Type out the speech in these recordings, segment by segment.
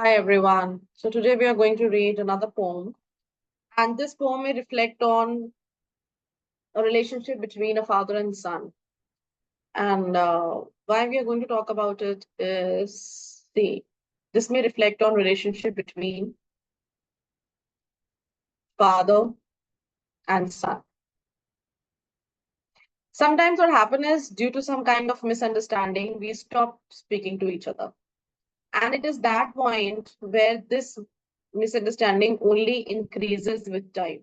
Hi everyone. So today we are going to read another poem, and this poem may reflect on a relationship between a father and son. And why we are going to talk about it is this may reflect on relationship between father and son. Sometimes what happens is due to some kind of misunderstanding, we stop speaking to each other. And it is that point where this misunderstanding only increases with time.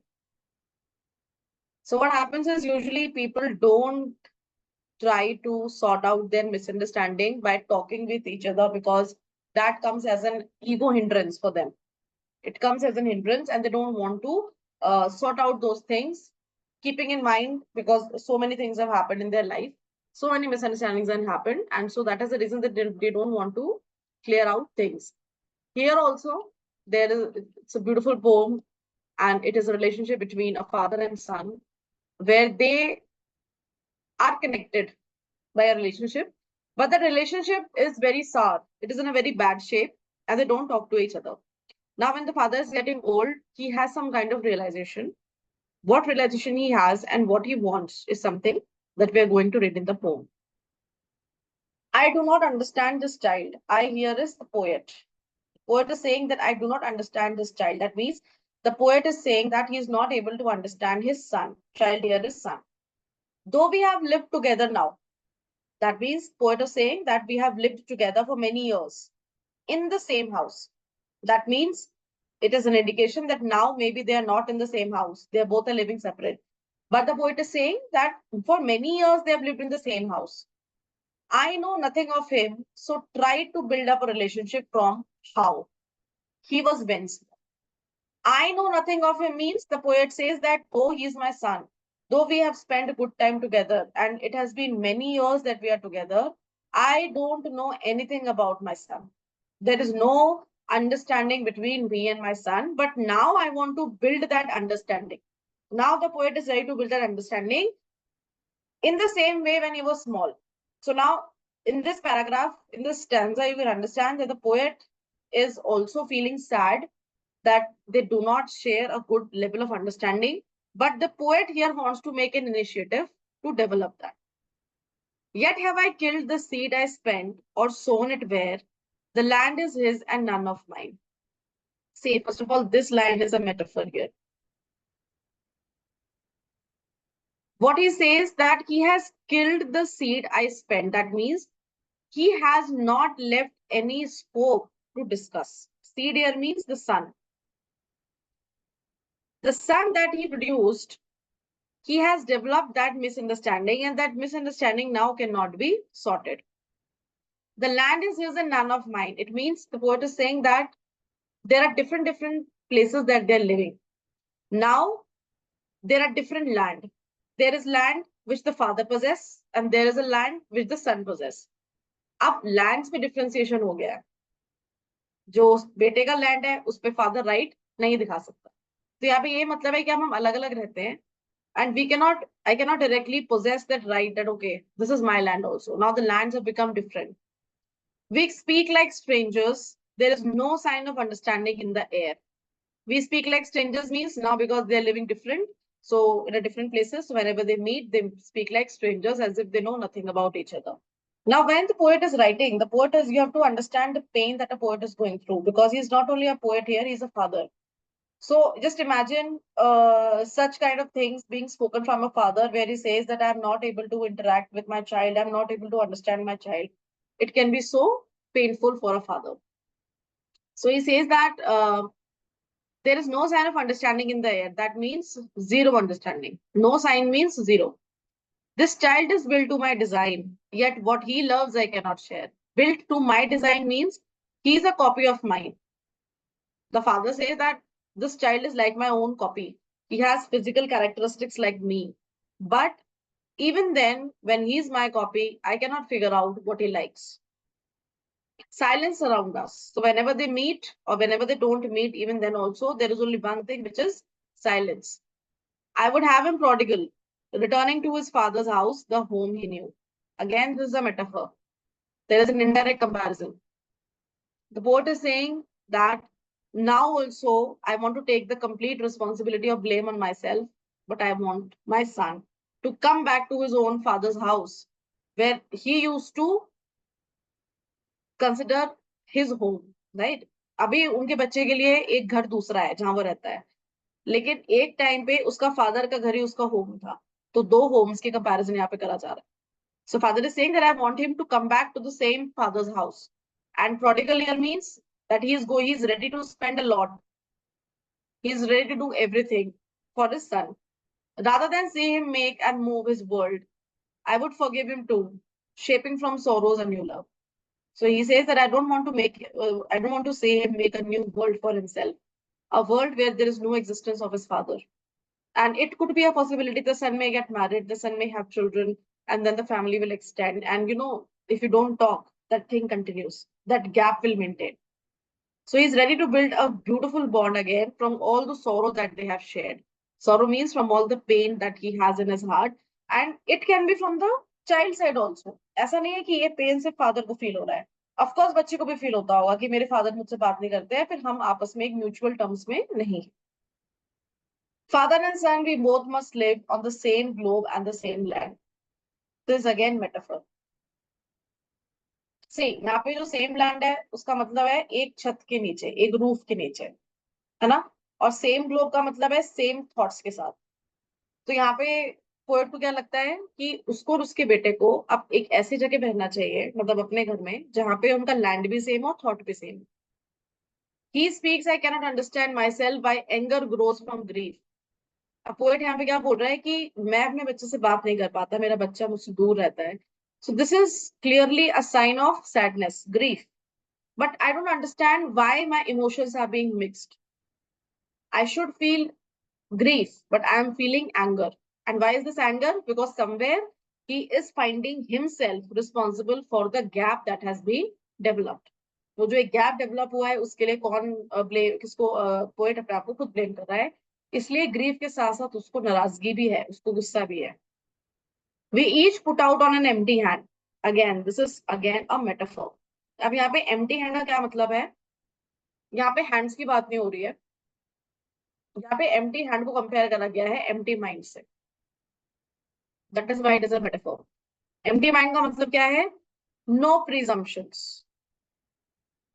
So what happens is usually people don't try to sort out their misunderstanding by talking with each other because that comes as an ego hindrance for them. It comes as an hindrance and they don't want to sort out those things, keeping in mind because so many things have happened in their life, so many misunderstandings have happened. And so that is the reason that they don't want to clear out things. Here also, it's a beautiful poem and it is a relationship between a father and son where they are connected by a relationship, but the relationship is very sour. It is in a very bad shape, and they don't talk to each other. Now, when the father is getting old, he has some kind of realization. What realization he has and what he wants is something that we are going to read in the poem. I do not understand this child. I hear is the poet. The poet is saying that I do not understand this child. That means the poet is saying that he is not able to understand his son. Child here is son. Though we have lived together now, that means poet is saying that we have lived together for many years in the same house. That means it is an indication that now maybe they are not in the same house. They both are living separate. But the poet is saying that for many years they have lived in the same house. I know nothing of him, so try to build up a relationship from how he was when small. I know nothing of him means the poet says that, oh, he is my son. Though we have spent a good time together and it has been many years that we are together, I don't know anything about my son. There is no understanding between me and my son, but now I want to build that understanding. Now the poet is ready to build that understanding in the same way when he was small. So now in this paragraph, in this stanza, you will understand that the poet is also feeling sad that they do not share a good level of understanding. But the poet here wants to make an initiative to develop that. Yet have I killed the seed I spent or sown it where the land is his and none of mine. See, first of all, this line is a metaphor here. What he says that he has killed the seed I spent. That means he has not left any scope to discuss. Seed here means the son. The son that he produced, he has developed that misunderstanding, and that misunderstanding now cannot be sorted. The land is his and none of mine. It means the poet is saying that there are different places that they're living. Now there are different land. There is land which the father possess, and there is a land which the son possess. अब lands में differentiation हो गया है. जो बेटे का land है उस पे फादर राइट नहीं दिखा सकता. तो यहाँ पे ये मतलब है कि हम अलग अलग रहते हैं. And I cannot directly possess that right that, okay, this is my land also. Now the lands have become different. We speak like strangers. There is no sign of understanding in the air. We speak like strangers means now because they're living different. So in a different places, so whenever they meet, they speak like strangers as if they know nothing about each other. Now, when the poet is writing, you have to understand the pain that a poet is going through because he's not only a poet here, he's a father. So just imagine such kind of things being spoken from a father where he says that I'm not able to interact with my child, I'm not able to understand my child. It can be so painful for a father. So he says that there is no sign of understanding in the air. That means zero understanding. No sign means zero. This child is built to my design, yet what he loves I cannot share. Built to my design means he is a copy of mine. The father says that this child is like my own copy. He has physical characteristics like me. But even then, when he's my copy, I cannot figure out what he likes. Silence around us. So whenever they meet or whenever they don't meet, even then also, there is only one thing, which is silence. I would have him prodigal, returning to his father's house, the home he knew. Again, this is a metaphor. There is an indirect comparison. The poet is saying that now also I want to take the complete responsibility of blame on myself, but I want my son to come back to his own father's house where he used to consider his home, right? अभी उनके बच्चे के लिए एक घर दूसरा है जहां वो रहता है, लेकिन एक टाइम पे उसका फादर का घर ही उसका होम था, तो दो होम्स के कंपैरिजन यहाँ पे करा जा रहा है. So father is saying that I want him to come back to the same father's house. And prodigal here means that he is ready to spend a lot. He is ready to do everything for his son. Rather than see him make and move his world, I would forgive him too, shaping from sorrows a new love. So he says that I don't want to see him make a new world for himself, a world where there is no existence of his father. And it could be a possibility the son may get married, the son may have children, and then the family will extend. And if you don't talk, that thing continues, that gap will maintain. So he's ready to build a beautiful bond again from all the sorrow that they have shared. Sorrow means from all the pain that he has in his heart, and it can be from the child side also. ऐसा नहीं है कि ये pen सिर्फ father को feel हो रहा है. ऑफ कोर्स बच्चे को भी फील होता होगा कि मेरे फादर मुझसे बात नहीं करते हैं, फिर हम आपस में एक म्यूचुअल टर्म्स में नहीं. Father and son, we both must live on the same globe and the same land. This is again metaphor. See, यहाँ पे जो सेम लैंड है उसका मतलब है एक छत के नीचे, एक रूफ के नीचे, है ना? और सेम ग्लोब का मतलब है सेम थॉट्स के साथ. तो यहाँ पे पोएट को क्या लगता है कि उसको और उसके बेटे को अब एक ऐसी जगह रहना चाहिए, मतलब अपने घर में, जहां पे उनका लैंड भी सेम और थॉट भी same. He speaks, I cannot understand myself, why anger grows from grief. अब पोएट यहाँ पे क्या बोल रहा है कि मैं अपने बच्चे से बात नहीं कर पाता, मेरा बच्चा मुझसे दूर रहता है. So this is clearly a sign of sadness, grief. But I don't understand why my emotions are being mixed. I should feel grief, but I am feeling anger. And why is this anger? Because somewhere he is finding himself responsible for the gap that has been developed. वो जो एक gap develop हुआ है उसके लिए कौन blame, किसको poet अपने आप को खुद ब्लेम कर रहा है. इसलिए ग्रीफ के साथ साथ उसको नाराजगी भी है, उसको गुस्सा भी है. We each put out on an empty hand. Again, this is again a metaphor. अब यहाँ पे empty hand का क्या मतलब है? यहाँ पे hands की बात नहीं हो रही है. यहाँ पे empty hand को कंपेयर करा गया है empty mind से. That is why it is a metaphor. Empty mind का मतलब क्या है? No presumptions.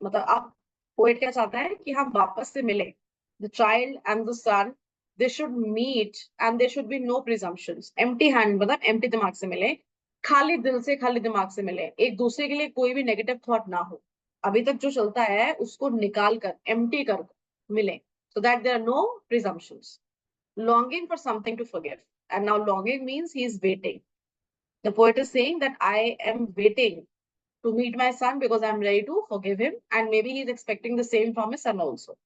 मतलब आप पोएट क्या चाहता है कि हम वापस से मिले. The child and the son, they should meet and there should be no presumptions. Empty hand मतलब empty दिमाग से मिले, खाली दिल से खाली दिमाग से मिले, एक दूसरे के लिए कोई भी नेगेटिव थॉट ना हो. अभी तक जो चलता है उसको निकाल कर empty कर मिले, so that there are no presumptions. Longing for something to forgive, and now longing means he is waiting. The poet is saying that I am waiting to meet my son because I'm ready to forgive him, and maybe he's expecting the same from his son also.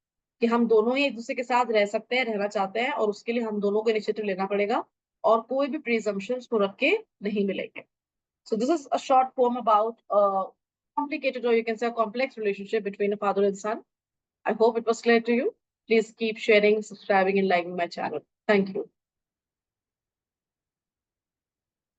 कि हम दोनों ही एक दूसरे के साथ रह सकते हैं, रहना चाहते हैं, और उसके लिए हम दोनों को इनिशिएटिव लेना पड़ेगा और कोई भी प्रिजम्पशंस को रख के नहीं मिलेंगे. So this is a short poem about a complicated, or you can say a complex relationship between a father and son. I hope it was clear to you. Please keep sharing, subscribing, and liking my channel. Thank you.